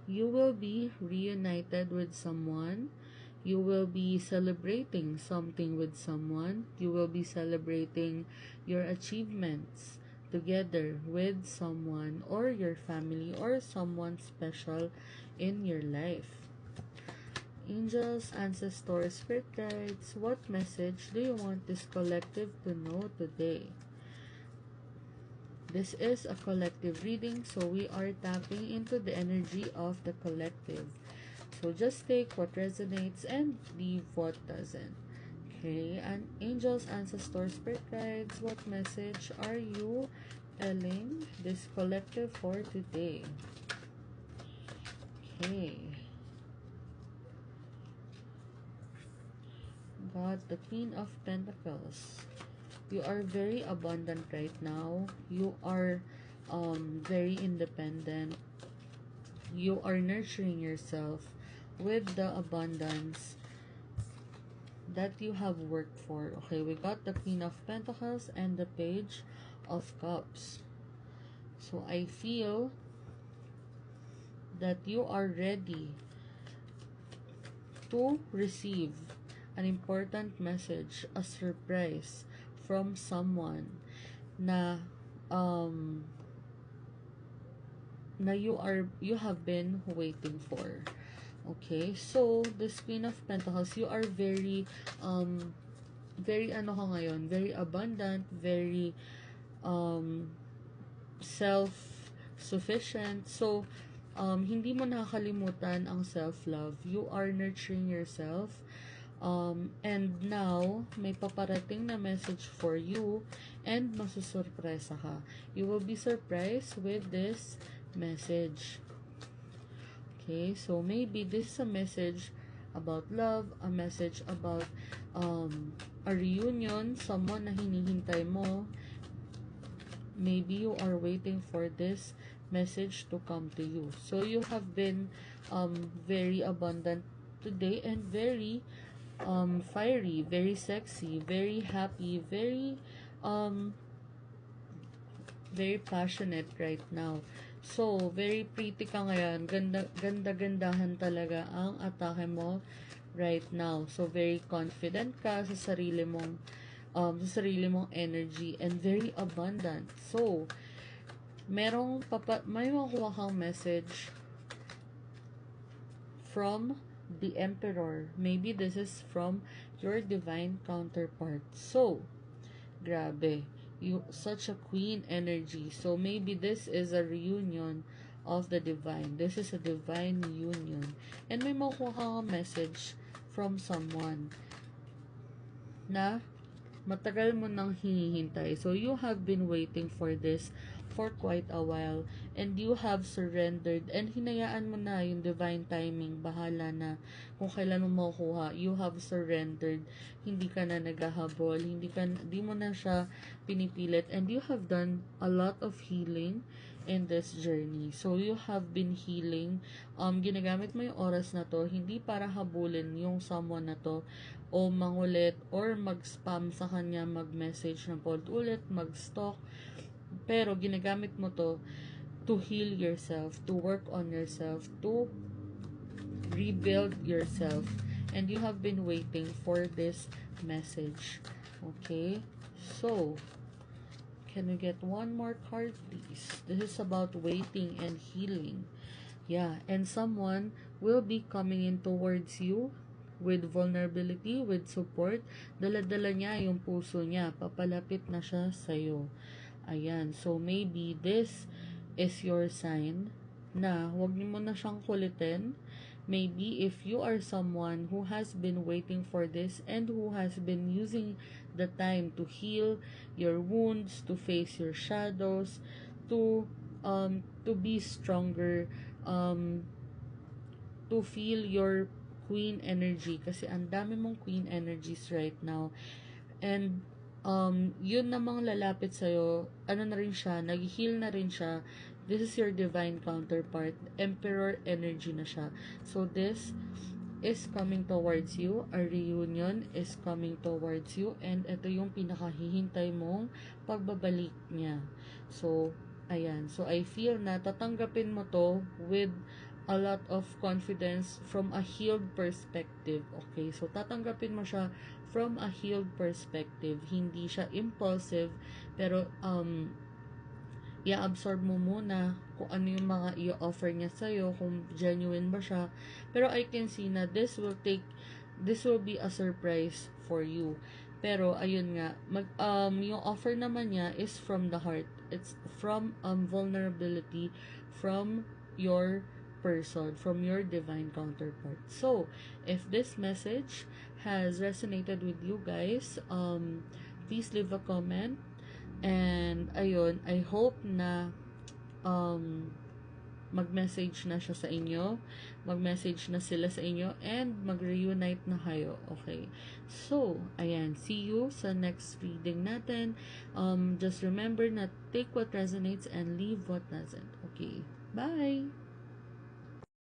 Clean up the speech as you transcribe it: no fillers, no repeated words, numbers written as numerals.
You will be reunited with someone. You will be celebrating something with someone. You will be celebrating your achievements together with someone or your family or someone special in your life. Angels, ancestors, spirit guides, what message do you want this collective to know today? This is a collective reading, so we are tapping into the energy of the collective. So just take what resonates and leave what doesn't. Okay, and angels, ancestors, spirit guides, what message are you telling this collective for today? Okay. Got the Queen of Pentacles. You are very abundant right now. You are very independent. You are nurturing yourself with the abundance that you have worked for. Okay, we got the Queen of Pentacles and the Page of Cups. So I feel that you are ready to receive an important message, a surprise from someone na you have been waiting for. Okay, so this Queen of Pentacles, you are very very ano ka ngayon, very abundant, very self-sufficient. So hindi mo nakakalimutan ang self-love. You are nurturing yourself. And now, may paparating na message for you and masusurpresa ka. You will be surprised with this message. Okay, so maybe this is a message about love, a message about a reunion, someone na hinihintay mo. Maybe you are waiting for this message to come to you. So you have been very abundant today and very fiery, very sexy, very happy, very passionate right now. So, very pretty ka ngayon. Ganda-gandahan talaga ang atake mo right now. So, very confident ka sa sarili mong energy and very abundant. So, may makuha kang message from the Emperor. Maybe this is from your divine counterpart. So, grabe. You such a queen energy. So maybe this is a reunion of the divine. This is a divine union. And may makuha kang message from someone na matagal mo nang hinihintay. So you have been waiting for this for quite a while and you have surrendered and hinayaan mo na yung divine timing. Bahala na kung kailan mo makuha. You have surrendered. Hindi ka na naghahabol. Hindi mo na siya pinipilit and you have done a lot of healing in this journey. So you have been healing. Ginagamit mo yung oras na to hindi para habulin yung someone na to o mangulit or mag-spam sa kanya, mag-message ng ulit, mag-stalk. Pero ginagamit mo to to heal yourself, to work on yourself, to rebuild yourself. And you have been waiting for this message. Okay? So, can we get one more card, please? This is about waiting and healing. Yeah, and someone will be coming in towards you with vulnerability, with support. Dala-dala niya yung puso niya. Papalapit na siya sa'yo. Ayan. So, maybe this is your sign na huwag niyo mo na siyang kulitin. Maybe if you are someone who has been waiting for this and who has been using the time to heal your wounds, to face your shadows, to be stronger, to feel your queen energy kasi ang dami mong queen energies right now. And yun namang lalapit sa'yo, ano na rin siya, nag-heal na rin siya. This is your divine counterpart. Emperor energy na siya. So this is coming towards you. A reunion is coming towards you. And ito yung pinakahihintay mong pagbabalik niya. So, ayan. So, I feel na tatanggapin mo to with a lot of confidence from a healed perspective. Okay, so tatanggapin mo siya from a healed perspective. Hindi siya impulsive, pero i-absorb mo muna kung ano yung mga i-offer niya sa'yo, kung genuine ba siya. Pero I can see na this will be a surprise for you. Pero ayun nga, yung offer naman niya is from the heart. It's from vulnerability from your person, from your divine counterpart. So, if this message has resonated with you guys, please leave a comment. And ayun, I hope na mag-message na siya sa inyo, mag-message na sila sa inyo, and mag-reunite na kayo. Okay, so ayan, see you sa next reading natin. Just remember na take what resonates and leave what doesn't. Okay, bye.